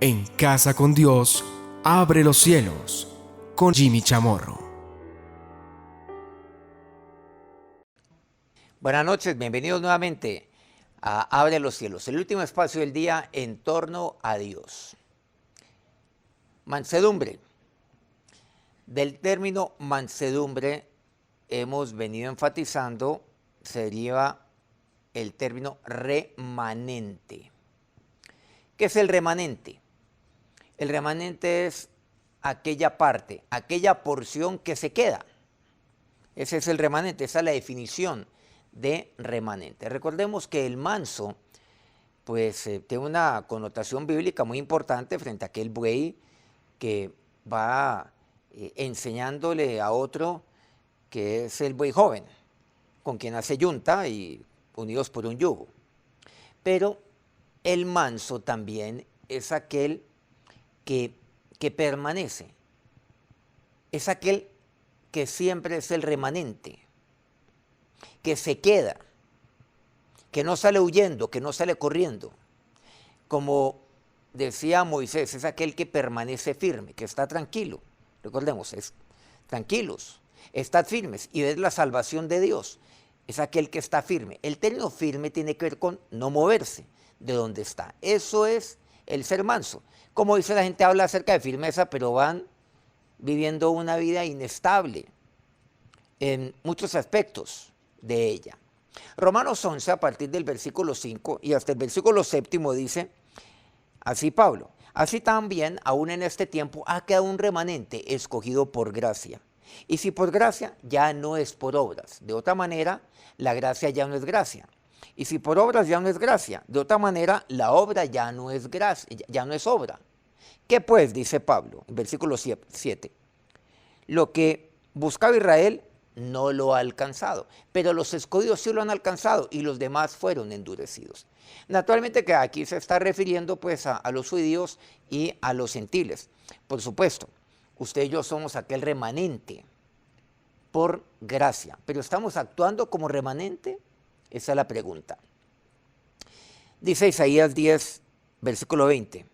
En Casa con Dios, abre los cielos, con Jimmy Chamorro. Buenas noches, bienvenidos nuevamente a Abre los cielos, el último espacio del día en torno a Dios. Mansedumbre. Del término mansedumbre hemos venido enfatizando, se deriva el término remanente. ¿Qué es el remanente? El remanente es aquella parte, aquella porción que se queda. Ese es el remanente, esa es la definición de remanente. Recordemos que el manso, pues tiene una connotación bíblica muy importante frente a aquel buey que va enseñándole a otro que es el buey joven, con quien hace yunta y unidos por un yugo. Pero el manso también es aquel que permanece, es aquel que siempre es el remanente, que se queda, que no sale huyendo, que no sale corriendo. Como decía Moisés, es aquel que permanece firme, que está tranquilo. Recordemos, es tranquilos, estad firmes y ves la salvación de Dios. Es aquel que está firme. El término firme tiene que ver con no moverse de donde está. Eso es el ser manso. Como dice la gente, habla acerca de firmeza, pero van viviendo una vida inestable en muchos aspectos de ella. Romanos 11, a partir del versículo 5 y hasta el versículo 7 dice, así Pablo, así también aún en este tiempo ha quedado un remanente escogido por gracia. Y si por gracia, ya no es por obras. De otra manera, la gracia ya no es gracia. Y si por obras ya no es gracia, de otra manera, la obra ya no es gracia, ya no es obra. ¿Qué pues? Dice Pablo, en versículo 7. Lo que buscaba Israel no lo ha alcanzado, pero los escogidos sí lo han alcanzado y los demás fueron endurecidos. Naturalmente que aquí se está refiriendo pues a los judíos y a los gentiles. Por supuesto, usted y yo somos aquel remanente por gracia, pero ¿estamos actuando como remanente? Esa es la pregunta. Dice Isaías 10, versículo 20.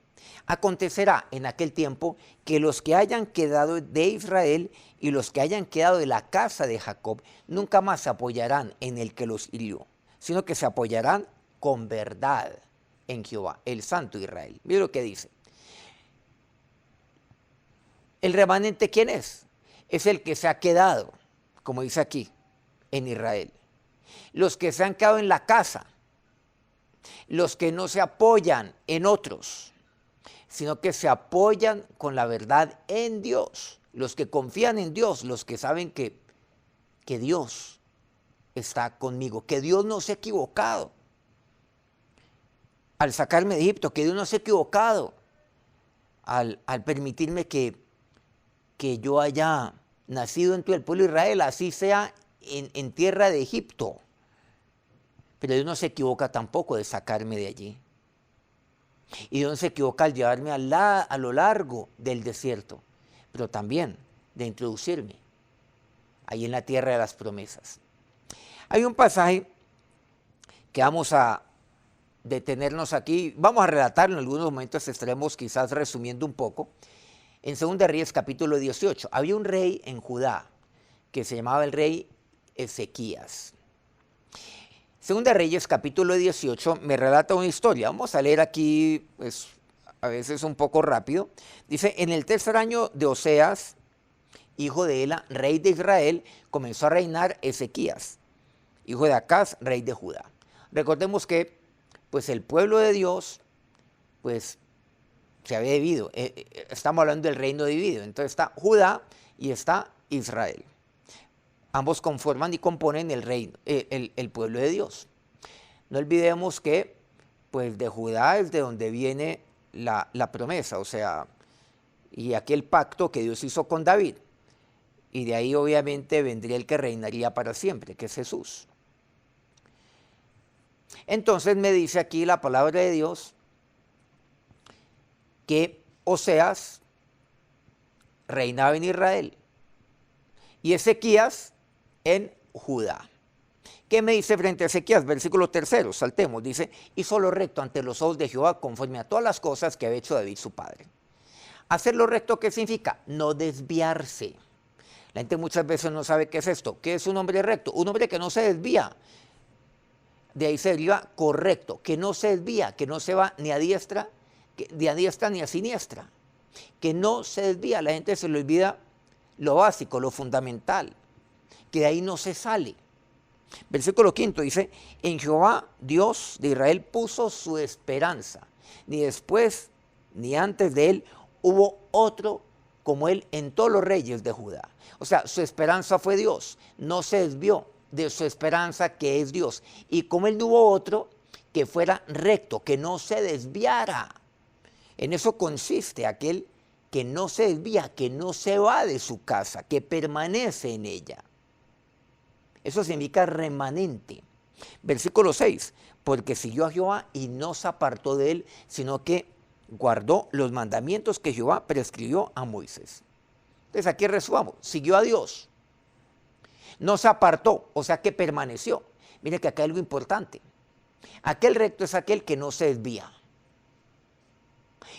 Acontecerá en aquel tiempo que los que hayan quedado de Israel y los que hayan quedado de la casa de Jacob nunca más se apoyarán en el que los hirió, sino que se apoyarán con verdad en Jehová, el Santo Israel. Mira lo que dice. ¿El remanente quién es? Es el que se ha quedado, como dice aquí, en Israel. Los que se han quedado en la casa, los que no se apoyan en otros, sino que se apoyan con la verdad en Dios, los que confían en Dios, los que saben que Dios está conmigo, que Dios no se ha equivocado al sacarme de Egipto, que Dios no se ha equivocado al permitirme que yo haya nacido entre el pueblo de Israel, así sea en tierra de Egipto. Pero Dios no se equivoca tampoco de sacarme de allí. Y Dios no se equivoca al llevarme a lo largo del desierto, pero también de introducirme ahí en la tierra de las promesas. Hay un pasaje que vamos a detenernos aquí, vamos a relatarlo en algunos momentos, estaremos quizás resumiendo un poco. En 2 Reyes capítulo 18, había un rey en Judá que se llamaba el rey Ezequías. 2 Reyes capítulo 18 me relata una historia. Vamos a leer aquí, pues a veces un poco rápido. Dice, en el tercer año de Oseas, hijo de Ela, rey de Israel, comenzó a reinar Ezequías, hijo de Acaz, rey de Judá. Recordemos que pues el pueblo de Dios pues se había dividido. Estamos hablando del reino dividido. Entonces está Judá y está Israel. Ambos conforman y componen el reino, el pueblo de Dios. No olvidemos que pues de Judá es de donde viene la promesa, o sea, y aquel pacto que Dios hizo con David. Y de ahí obviamente vendría el que reinaría para siempre, que es Jesús. Entonces me dice aquí la palabra de Dios que Oseas reinaba en Israel y Ezequías en Judá. ¿Qué me dice frente a Ezequías? Versículo 3, saltemos, dice, hizo lo recto ante los ojos de Jehová conforme a todas las cosas que había hecho David su padre. Hacer lo recto, ¿qué significa? No desviarse. La gente muchas veces no sabe qué es esto. ¿Qué es un hombre recto? Un hombre que no se desvía. De ahí se deriva correcto, que no se desvía, que no se va ni a diestra, ni a siniestra. Que no se desvía. La gente se le olvida lo básico, lo fundamental, que de ahí no se sale. Versículo 5 dice, en Jehová Dios de Israel puso su esperanza, ni después ni antes de él hubo otro como él en todos los reyes de Judá. O sea, su esperanza fue Dios, no se desvió de su esperanza que es Dios. Y como él no hubo otro que fuera recto, que no se desviara. En eso consiste aquel que no se desvía, que no se va de su casa, que permanece en ella. Eso significa remanente. Versículo 6, porque siguió a Jehová y no se apartó de él, sino que guardó los mandamientos que Jehová prescribió a Moisés. Entonces aquí resumamos, siguió a Dios, no se apartó, o sea que permaneció. Mire que acá hay algo importante. Aquel recto es aquel que no se desvía.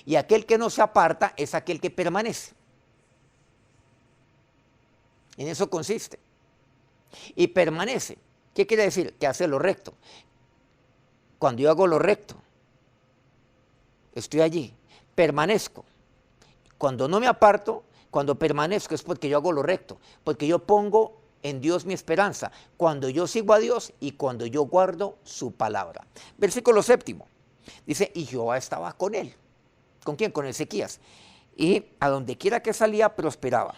Y aquel que no se aparta es aquel que permanece. En eso consiste. Y permanece. ¿Qué quiere decir? Que hace lo recto. Cuando yo hago lo recto, estoy allí, permanezco. Cuando no me aparto, cuando permanezco es porque yo hago lo recto, porque yo pongo en Dios mi esperanza, cuando yo sigo a Dios y cuando yo guardo su palabra. Versículo 7, dice, y Jehová estaba con él. ¿Con quién? Con Ezequías. Y a donde quiera que salía, prosperaba.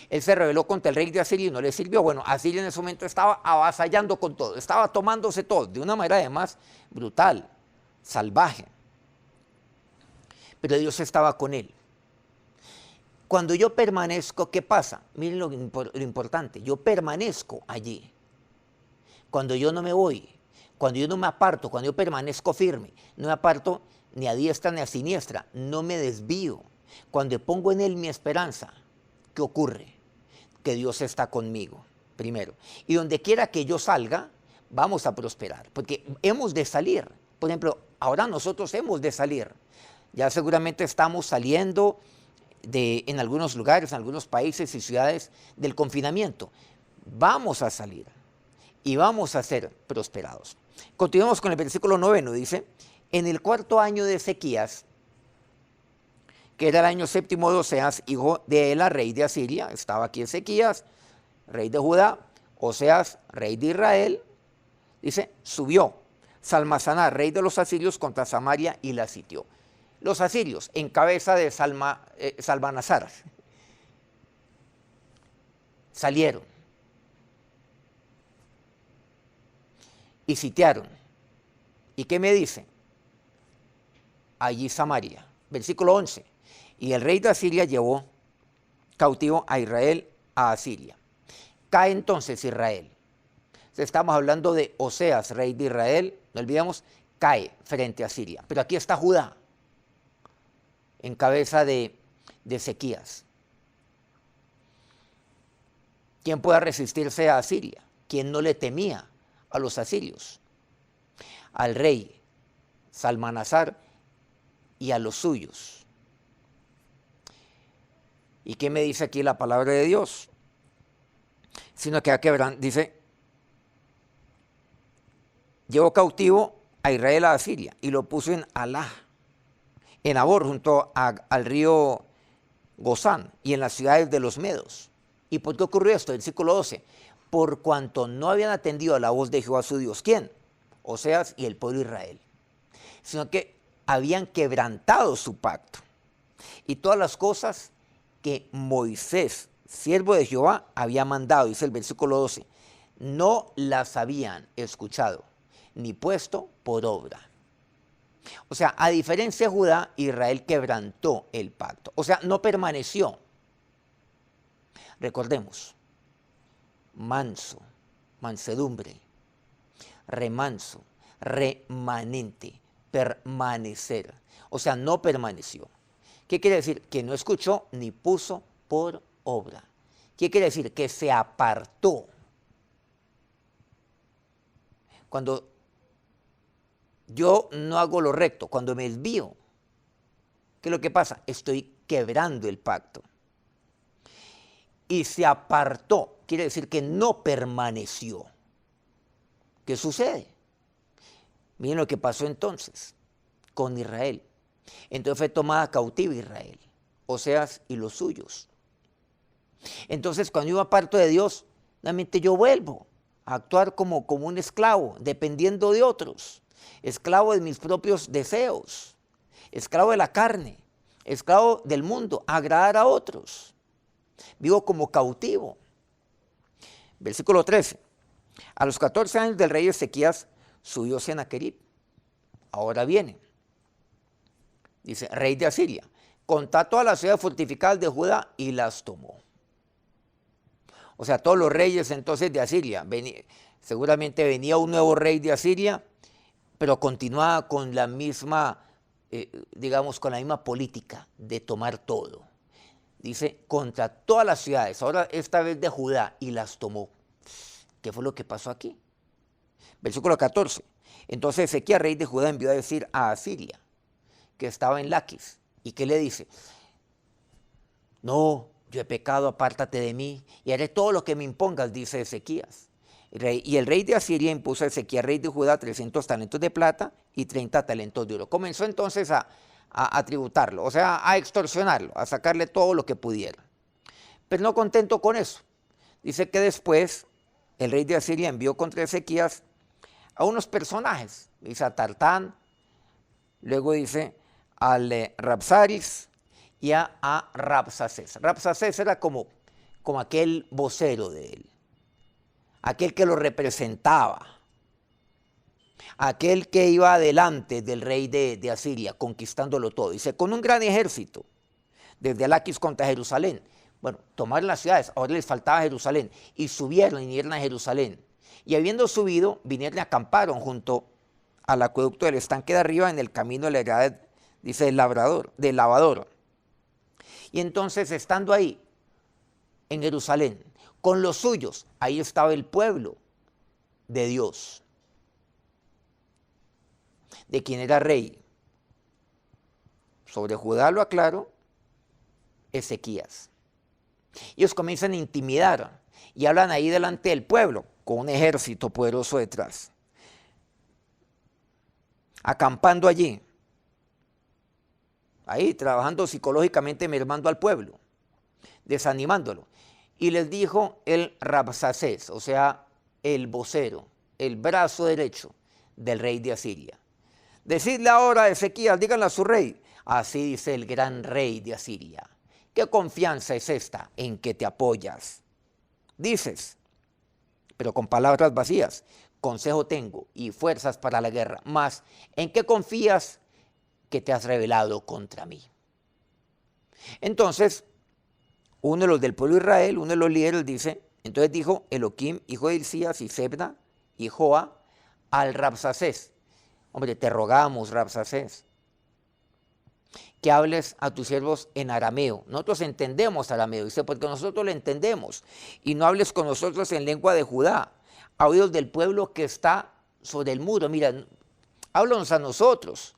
Él se rebeló contra el rey de Asiria y no le sirvió. Bueno, Asiria en ese momento estaba avasallando con todo, estaba tomándose todo, de una manera además brutal, salvaje. Pero Dios estaba con él. Cuando yo permanezco, ¿qué pasa? Miren lo importante, yo permanezco allí. Cuando yo no me voy, cuando yo no me aparto, cuando yo permanezco firme, no me aparto ni a diestra ni a siniestra, no me desvío. Cuando pongo en él mi esperanza, ¿qué ocurre? Que Dios está conmigo, primero. Y donde quiera que yo salga, vamos a prosperar, porque hemos de salir. Por ejemplo, ahora nosotros hemos de salir. Ya seguramente estamos saliendo en algunos lugares, en algunos países y ciudades del confinamiento. Vamos a salir y vamos a ser prosperados. Continuamos con el versículo 9, dice, en el 4.º año de Ezequías, que era el año 7º de Oseas, hijo de Ela, rey de Asiria, estaba aquí Ezequías, rey de Judá, Oseas, rey de Israel, dice, subió Salmasanar, rey de los asirios, contra Samaria y la sitió. Los asirios, en cabeza de Salmanasar, salieron y sitiaron. ¿Y qué me dice? Allí Samaria. Versículo 11. Y el rey de Asiria llevó cautivo a Israel a Asiria. Cae entonces Israel. Estamos hablando de Oseas, rey de Israel, no olvidemos, cae frente a Asiria. Pero aquí está Judá, en cabeza de Ezequías. ¿Quién puede resistirse a Asiria? ¿Quién no le temía a los asirios? Al rey Salmanasar y a los suyos. ¿Y qué me dice aquí la palabra de Dios? Sino que dice, llevó cautivo a Israel a Asiria y lo puso en Alá, en Abor, junto al río Gozán y en las ciudades de los medos. ¿Y por qué ocurrió esto? Versículo 12. Por cuanto no habían atendido a la voz de Jehová su Dios. ¿Quién? Oseas y el pueblo de Israel. Sino que habían quebrantado su pacto. Y todas las cosas que Moisés, siervo de Jehová, había mandado, dice el versículo 12, no las habían escuchado, ni puesto por obra. O sea, a diferencia de Judá, Israel quebrantó el pacto. O sea, no permaneció. Recordemos, manso, mansedumbre, remanso, remanente, permanecer. O sea, no permaneció. ¿Qué quiere decir? Que no escuchó ni puso por obra. ¿Qué quiere decir? Que se apartó. Cuando yo no hago lo recto, cuando me desvío, ¿qué es lo que pasa? Estoy quebrando el pacto. Y se apartó, quiere decir que no permaneció. ¿Qué sucede? Miren lo que pasó entonces con Israel. Entonces fue tomada cautiva Israel, Oseas y los suyos. Entonces cuando yo aparto de Dios, realmente yo vuelvo a actuar como un esclavo, dependiendo de otros, esclavo de mis propios deseos, esclavo de la carne, esclavo del mundo, agradar a otros. Vivo como cautivo. Versículo 13. A los 14 años del rey Ezequías subió Sennacherib. Ahora viene. Dice, rey de Asiria. Contó todas las ciudades fortificadas de Judá y las tomó. O sea, todos los reyes entonces de Asiria. Seguramente venía un nuevo rey de Asiria, pero continuaba con la misma, digamos, con la misma política de tomar todo. Dice, contra todas las ciudades, ahora esta vez de Judá, y las tomó. ¿Qué fue lo que pasó aquí? Versículo 14. Entonces Ezequías, rey de Judá, envió a decir a Asiria, que estaba en Laquis, y que le dice, no, yo he pecado, apártate de mí, y haré todo lo que me impongas, dice Ezequías. Y el rey de Asiria impuso a Ezequías, rey de Judá, 300 talentos de plata y 30 talentos de oro. Comenzó entonces a tributarlo, o sea, a extorsionarlo, a sacarle todo lo que pudiera. Pero no contento con eso, dice que después el rey de Asiria envió contra Ezequías a unos personajes, dice a Tartán, luego dice al Rabsaris y a Rabsacés. Rabsacés era como aquel vocero de él, aquel que lo representaba, aquel que iba adelante del rey de Asiria, conquistándolo todo. Dice, con un gran ejército, desde Laquis contra Jerusalén. Bueno, tomaron las ciudades, ahora les faltaba Jerusalén, y subieron y vinieron a Jerusalén. Y habiendo subido, vinieron y acamparon junto al acueducto del estanque de arriba, en el camino de la heredad, dice, del lavador. Y entonces, estando ahí, en Jerusalén, con los suyos, ahí estaba el pueblo de Dios, de quien era rey. Sobre Judá, lo aclaro, Ezequías. Ellos comienzan a intimidar y hablan ahí delante del pueblo, con un ejército poderoso detrás, acampando allí, ahí trabajando psicológicamente, mermando al pueblo, desanimándolo. Y les dijo el Rabsacés, o sea, el vocero, el brazo derecho del rey de Asiria. Decidle ahora a Ezequías, díganle a su rey, así dice el gran rey de Asiria. ¿Qué confianza es esta en que te apoyas? Dices, pero con palabras vacías, consejo tengo y fuerzas para la guerra, mas ¿en qué confías que te has rebelado contra mí? Entonces, uno de los del pueblo de Israel, uno de los líderes dice, entonces dijo Eloquim, hijo de Hilcías, y Sebna, y Joa, al Rabsacés. Hombre, te rogamos, Rabsacés, que hables a tus siervos en arameo. Nosotros entendemos arameo, dice, porque nosotros lo entendemos. Y no hables con nosotros en lengua de Judá, a oídos del pueblo que está sobre el muro. Mira, háblanos a nosotros.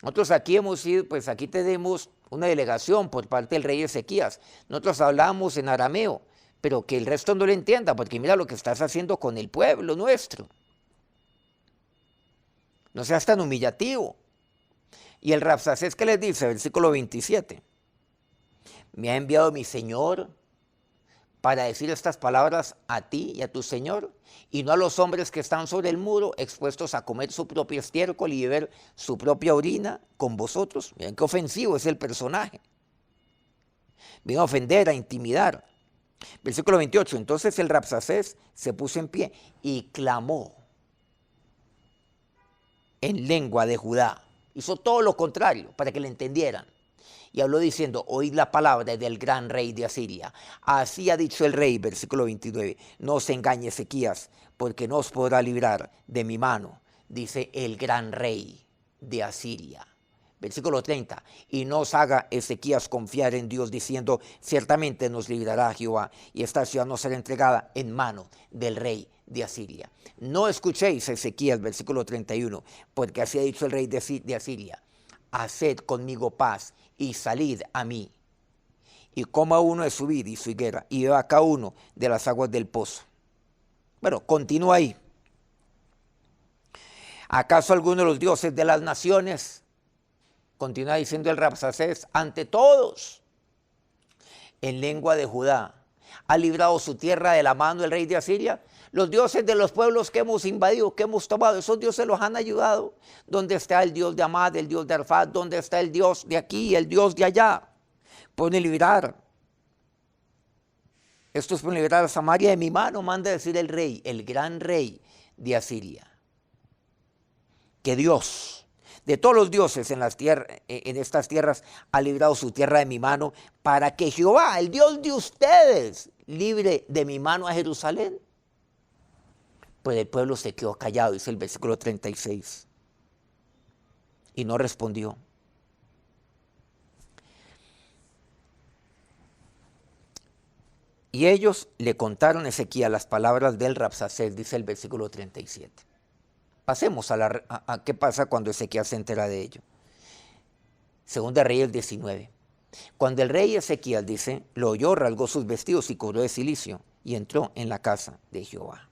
Nosotros aquí hemos ido, pues aquí tenemos una delegación por parte del rey Ezequías. Nosotros hablamos en arameo, pero que el resto no lo entienda, porque mira lo que estás haciendo con el pueblo nuestro. No seas tan humillativo. Y el Rabsacés, ¿qué les dice? Versículo 27. Me ha enviado mi Señor para decir estas palabras a ti y a tu Señor, y no a los hombres que están sobre el muro, expuestos a comer su propio estiércol y beber su propia orina con vosotros. Miren qué ofensivo es el personaje. Vino a ofender, a intimidar. Versículo 28. Entonces el Rabsacés se puso en pie y clamó en lengua de Judá. Hizo todo lo contrario para que le entendieran. Y habló diciendo, oíd la palabra del gran rey de Asiria. Así ha dicho el rey, versículo 29, no os engañe Ezequías, porque no os podrá librar de mi mano, dice el gran rey de Asiria. Versículo 30. Y no os haga Ezequías confiar en Dios diciendo, ciertamente nos librará Jehová y esta ciudad no será entregada en mano del rey de Asiria. No escuchéis Ezequías, versículo 31, porque así ha dicho el rey de Asiria, haced conmigo paz y salid a mí. Y coma uno de su vid y su higuera y beba cada uno de las aguas del pozo. Bueno, continúa ahí. ¿Acaso alguno de los dioses de las naciones, continúa diciendo el Rabsacés, ante todos, en lengua de Judá, ha librado su tierra de la mano del rey de Asiria? Los dioses de los pueblos que hemos invadido, que hemos tomado, esos dioses los han ayudado. ¿Dónde está el dios de Amad, el dios de Arfad? ¿Dónde está el dios de aquí y el dios de allá? Pueden librar. Estos pueden librar a Samaria de mi mano, manda decir el rey, el gran rey de Asiria. Que Dios, de todos los dioses en estas tierras, ha librado su tierra de mi mano, para que Jehová, el Dios de ustedes, libre de mi mano a Jerusalén. Pues el pueblo se quedó callado, dice el versículo 36, y no respondió. Y ellos le contaron a Ezequías las palabras del Rabsacés, dice el versículo 37. Pasemos a qué pasa cuando Ezequías se entera de ello. Segunda Reyes 19. Cuando el rey Ezequías, dice, lo oyó, rasgó sus vestidos y cubrió de cilicio y entró en la casa de Jehová.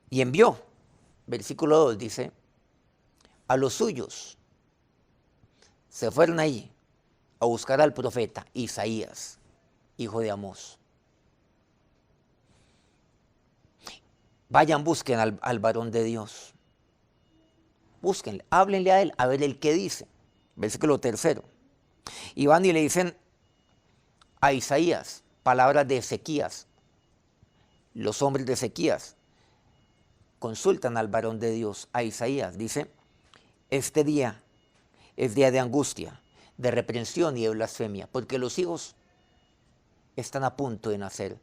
Y envió, versículo 2 dice, a los suyos. Se fueron allí a buscar al profeta Isaías, hijo de Amós. Vayan, busquen al varón de Dios. Búsquenle, háblenle a él, a ver el qué dice. Versículo 3. Y van y le dicen a Isaías, palabras de Ezequías. Los hombres de Ezequías consultan al varón de Dios, a Isaías. Dice, este día es día de angustia, de reprensión y de blasfemia, porque los hijos están a punto de nacer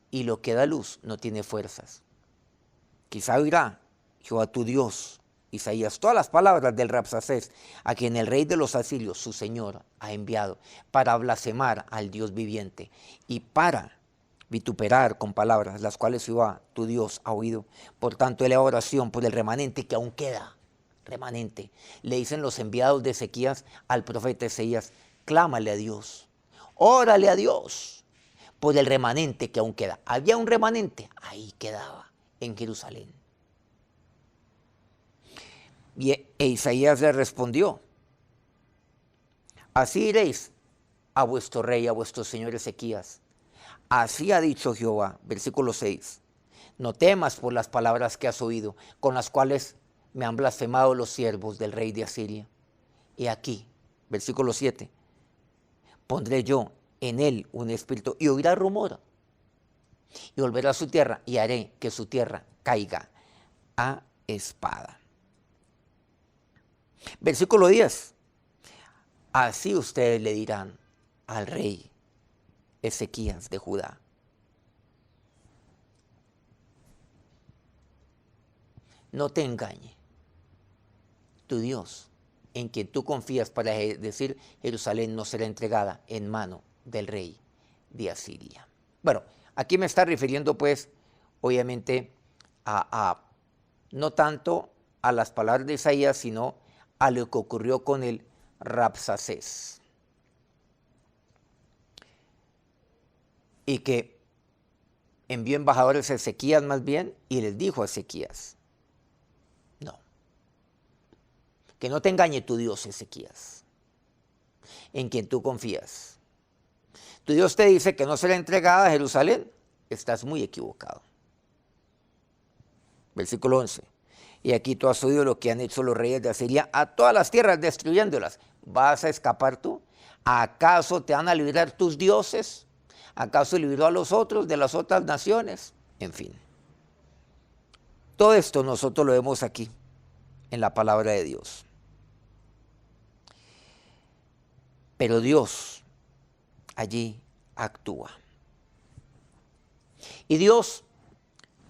y lo que da luz no tiene fuerzas. Quizá oirá Jehová tu Dios, Isaías, todas las palabras del Rabsacés, a quien el rey de los asirios, su señor, ha enviado para blasfemar al Dios viviente y para vituperar con palabras las cuales Jehová tu Dios ha oído. Por tanto, eleva oración por el remanente que aún queda. Remanente. Le dicen los enviados de Ezequías al profeta Isaías, clámale a Dios, órale a Dios por el remanente que aún queda. Había un remanente, ahí quedaba, en Jerusalén. Y Isaías le respondió, así iréis a vuestro rey, a vuestro señor Ezequías. Así ha dicho Jehová, versículo 6, no temas por las palabras que has oído, con las cuales me han blasfemado los siervos del rey de Asiria. Y aquí, versículo 7, pondré yo en él un espíritu y oirá rumor y volverá a su tierra y haré que su tierra caiga a espada. Versículo 10, así ustedes le dirán al rey Ezequías de Judá, no te engañe tu Dios, en quien tú confías, para decir Jerusalén no será entregada en mano del rey de Asiria. Bueno, aquí me está refiriendo pues obviamente no tanto a las palabras de Isaías, sino a lo que ocurrió con el Rabsacés. Y que envió embajadores a Ezequías más bien y les dijo a Ezequías, no, que no te engañe tu Dios Ezequías, en quien tú confías. Tu Dios te dice que no será entregada a Jerusalén, estás muy equivocado. Versículo 11, y aquí tú has oído lo que han hecho los reyes de Asiria a todas las tierras, destruyéndolas. ¿Vas a escapar tú? ¿Acaso te van a librar tus dioses? ¿Acaso libró a los otros de las otras naciones? En fin. Todo esto nosotros lo vemos aquí, en la palabra de Dios. Pero Dios allí actúa. ¿Y Dios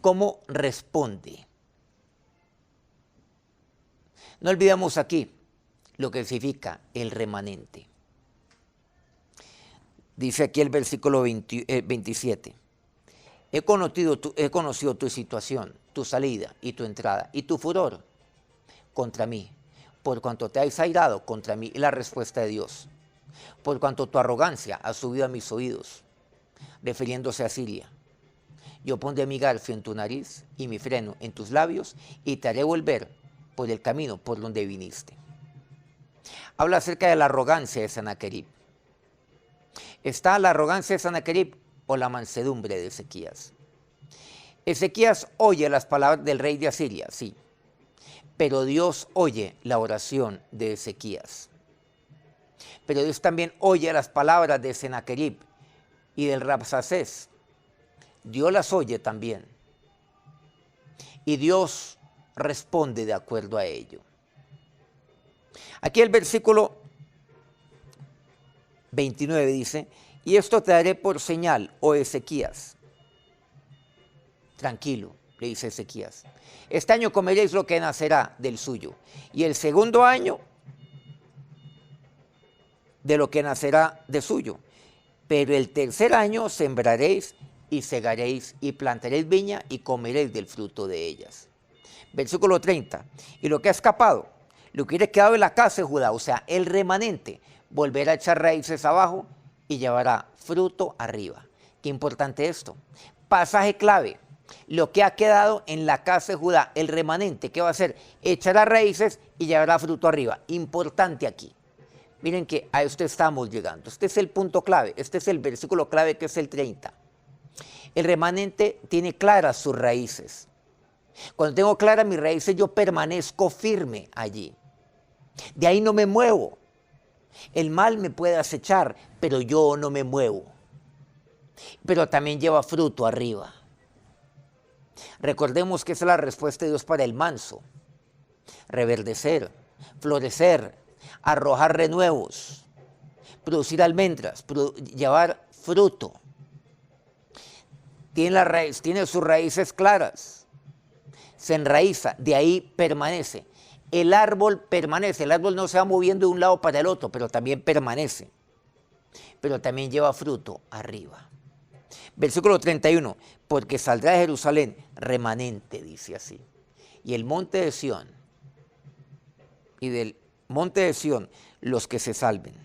cómo responde No olvidemos aquí lo que significa el remanente. Dice aquí el versículo 27. He conocido tu situación, tu salida y tu entrada y tu furor contra mí, por cuanto te has airado contra mí. Y la respuesta de Dios: por cuanto tu arrogancia ha subido a mis oídos, refiriéndose a Siria. Yo pondré mi garfio en tu nariz y mi freno en tus labios y te haré volver por el camino por donde viniste. Habla acerca de la arrogancia de Sennacherib. ¿Está la arrogancia de Sennacherib o la mansedumbre de Ezequías? Ezequías oye las palabras del rey de Asiria, sí, pero Dios oye la oración de Ezequías. Pero Dios también oye las palabras de Sennacherib y del Rabsacés. Dios las oye también. Y Dios responde de acuerdo a ello. Aquí el versículo 29 dice: y esto te daré por señal, oh Ezequías. Tranquilo, le dice Ezequías. Este año comeréis lo que nacerá del suyo. Y el segundo año de lo que nacerá de suyo. Pero el tercer año sembraréis y segaréis y plantaréis viña y comeréis del fruto de ellas. Versículo 30. Y lo que ha escapado, lo que hubiera quedado en la casa de Judá, o sea, el remanente, volverá a echar raíces abajo y llevará fruto arriba. Qué importante esto. Pasaje clave. Lo que ha quedado en la casa de Judá, el remanente, ¿qué va a hacer? Echará raíces y llevará fruto arriba. Importante aquí. Miren que a esto estamos llegando. Este es el punto clave. Este es el versículo clave, que es el 30. El remanente tiene claras sus raíces. Cuando tengo claras mis raíces, yo permanezco firme allí. De ahí no me muevo. El mal me puede acechar, pero yo no me muevo. Pero también lleva fruto arriba. Recordemos que esa es la respuesta de Dios para el manso: reverdecer, florecer, arrojar renuevos, producir almendras, llevar fruto. Tiene sus raíces claras, se enraiza, de ahí permanece. El árbol permanece, el árbol no se va moviendo de un lado para el otro, pero también permanece. Pero también lleva fruto arriba. Versículo 31, porque saldrá de Jerusalén remanente, dice así. Y el monte de Sión, y del monte de Sión los que se salven.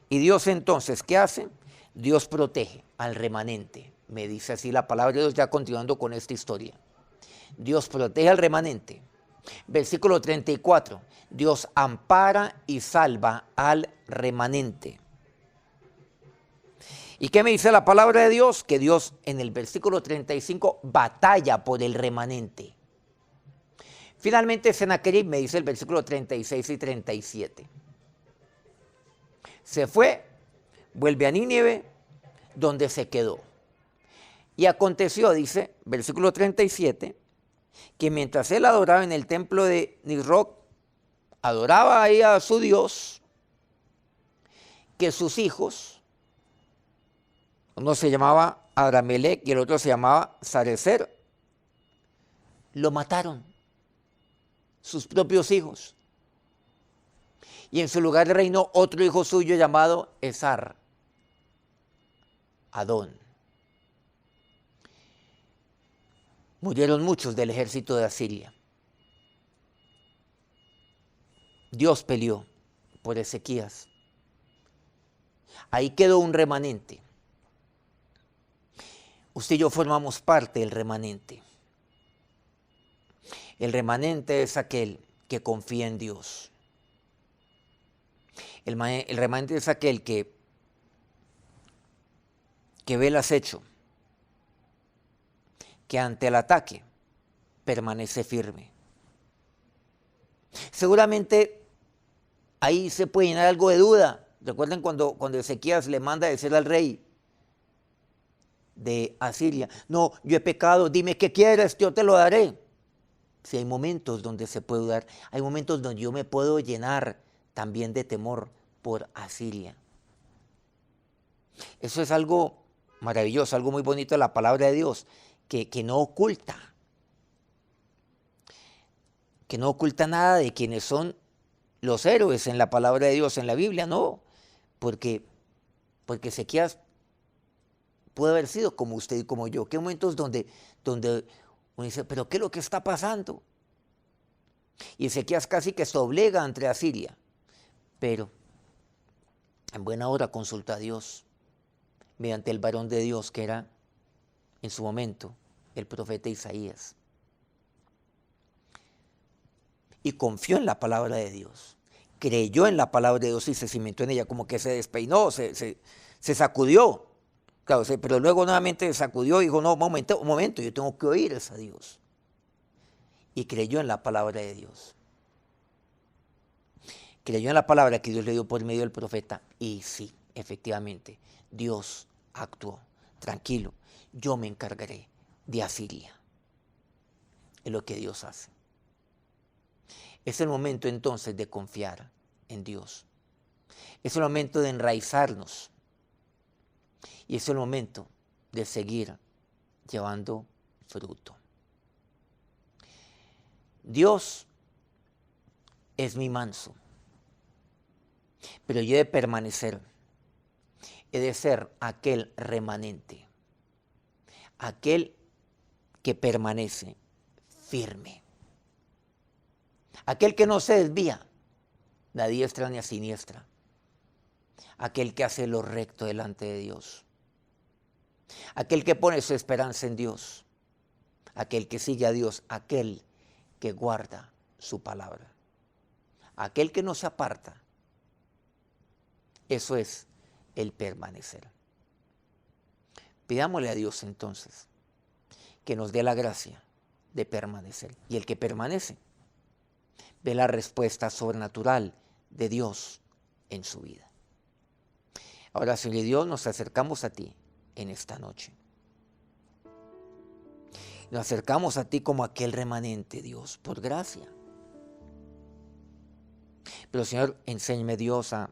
Y Dios entonces, ¿qué hace? Dios protege al remanente. Me dice así la palabra de Dios, ya continuando con esta historia. Dios protege al remanente. Versículo 34, Dios ampara y salva al remanente. ¿Y qué me dice la palabra de Dios? Que Dios en el versículo 35 batalla por el remanente. Finalmente Sennacherib, me dice el versículo 36 y 37. Se fue, vuelve a Nínive, donde se quedó. Y aconteció, dice, versículo 37, que mientras él adoraba en el templo de Nisroch, adoraba ahí a su Dios, que sus hijos, uno se llamaba Adramelech y el otro se llamaba Sarecer, lo mataron, sus propios hijos. Y en su lugar reinó otro hijo suyo llamado Esar, Adón. Murieron muchos del ejército de Asiria. Dios peleó por Ezequías. Ahí quedó un remanente. Usted y yo formamos parte del remanente. El remanente es aquel que confía en Dios. El remanente es aquel que ve el acecho, que ante el ataque permanece firme. Seguramente ahí se puede llenar algo de duda. Recuerden cuando Ezequías le manda a decir al rey de Asiria: no, yo he pecado, dime qué quieres, yo te lo daré. Si hay momentos donde se puede dudar, hay momentos donde yo me puedo llenar también de temor por Asiria. Eso es algo maravilloso, algo muy bonito de la palabra de Dios, que no oculta. que no oculta nada de quienes son los héroes en la palabra de Dios, en la Biblia, no, porque Ezequías puede haber sido como usted y como yo, que hay momentos donde uno dice, pero ¿qué es lo que está pasando? Y Ezequías casi que se doblega ante Asiria, pero en buena hora consulta a Dios, mediante el varón de Dios que era en su momento el profeta Isaías. Y confió en la palabra de Dios, creyó en la palabra de Dios y se cimentó en ella, como que se despeinó, se sacudió. Claro, pero luego nuevamente se sacudió y dijo, no, un momento, yo tengo que oír a Dios. Y creyó en la palabra de Dios. Creyó en la palabra que Dios le dio por medio del profeta. Y sí, efectivamente, Dios actuó. Tranquilo, yo me encargaré de Asiria. Es lo que Dios hace. Es el momento entonces de confiar en Dios. Es el momento de enraizarnos. Y es el momento de seguir llevando fruto. Dios es mi manso, pero yo he de permanecer, he de ser aquel remanente, aquel que permanece firme, aquel que no se desvía ni a diestra ni a siniestra, aquel que hace lo recto delante de Dios, aquel que pone su esperanza en Dios, aquel que sigue a Dios, aquel que guarda su palabra, aquel que no se aparta. Eso es el permanecer. Pidámosle a Dios entonces que nos dé la gracia de permanecer. Y el que permanece ve la respuesta sobrenatural de Dios en su vida. Ahora, Señor Dios, nos acercamos a ti en esta noche. Nos acercamos a ti como aquel remanente, Dios, por gracia. Pero, Señor, enséñame, Dios, a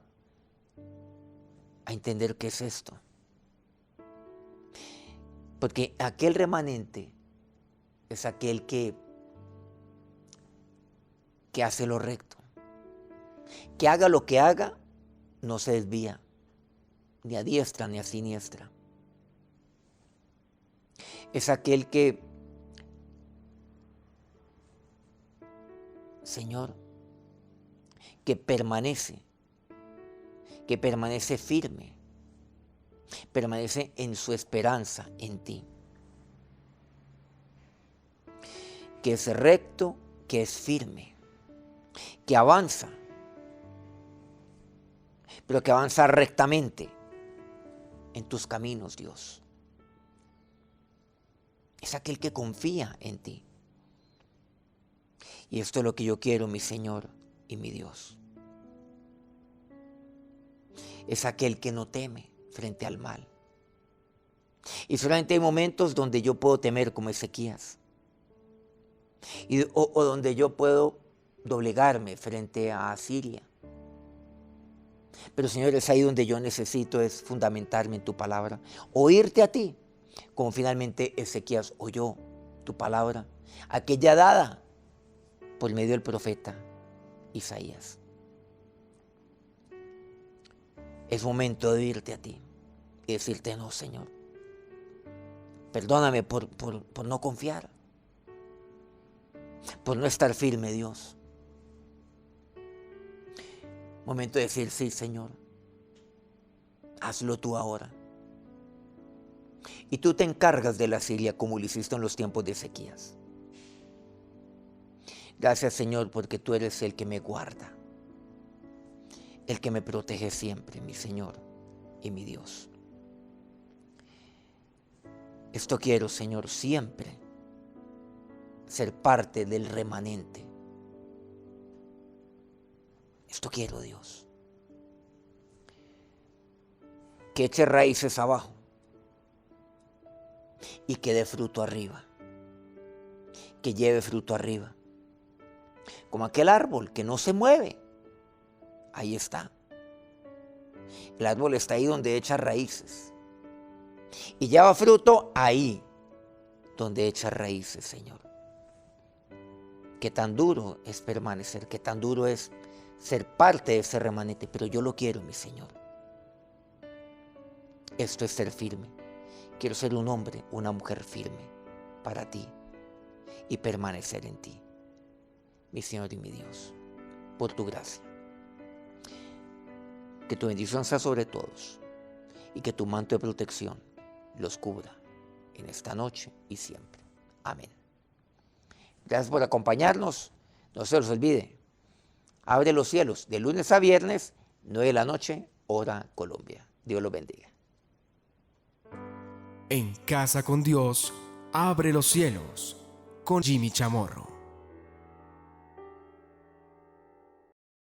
entender qué es esto. Porque aquel remanente es aquel que hace lo recto. Que haga lo que haga, no se desvía, ni a diestra ni a siniestra. Es aquel que, Señor, que permanece firme, permanece en su esperanza en ti. Que es recto, que es firme, que avanza, pero que avanza rectamente en tus caminos, Dios. Es aquel que confía en ti. Y esto es lo que yo quiero, mi Señor y mi Dios. Es aquel que no teme frente al mal. Y solamente hay momentos donde yo puedo temer como Ezequías. O donde yo puedo doblegarme frente a Asiria. Pero, Señor, es ahí donde yo necesito es fundamentarme en tu palabra. Oírte a ti, como finalmente Ezequías oyó tu palabra, aquella dada por medio del profeta Isaías. Es momento de oírte a ti y decirte, no, Señor, perdóname por no confiar, por no estar firme, Dios. Momento de decir, sí, Señor, hazlo tú ahora. Y tú te encargas de la Asiria como lo hiciste en los tiempos de Ezequías. Gracias, Señor, porque tú eres el que me guarda, el que me protege siempre, mi Señor y mi Dios. Esto quiero, Señor, siempre ser parte del remanente. Esto quiero, Dios. Que eche raíces abajo y que dé fruto arriba. Que lleve fruto arriba. Como aquel árbol que no se mueve. Ahí está. El árbol está ahí donde echa raíces. Y lleva fruto ahí donde echa raíces, Señor. qué tan duro es permanecer, qué tan duro es ser parte de ese remanente, pero yo lo quiero, mi Señor. Esto es ser firme. Quiero ser un hombre, una mujer firme para ti y permanecer en ti, mi Señor y mi Dios, por tu gracia. Que tu bendición sea sobre todos y que tu manto de protección los cubra en esta noche y siempre. Amén. Gracias por acompañarnos. No se los olvide. Abre los cielos de lunes a viernes, 9 de la noche, hora Colombia. Dios los bendiga. En Casa con Dios, abre los cielos con Jimmy Chamorro.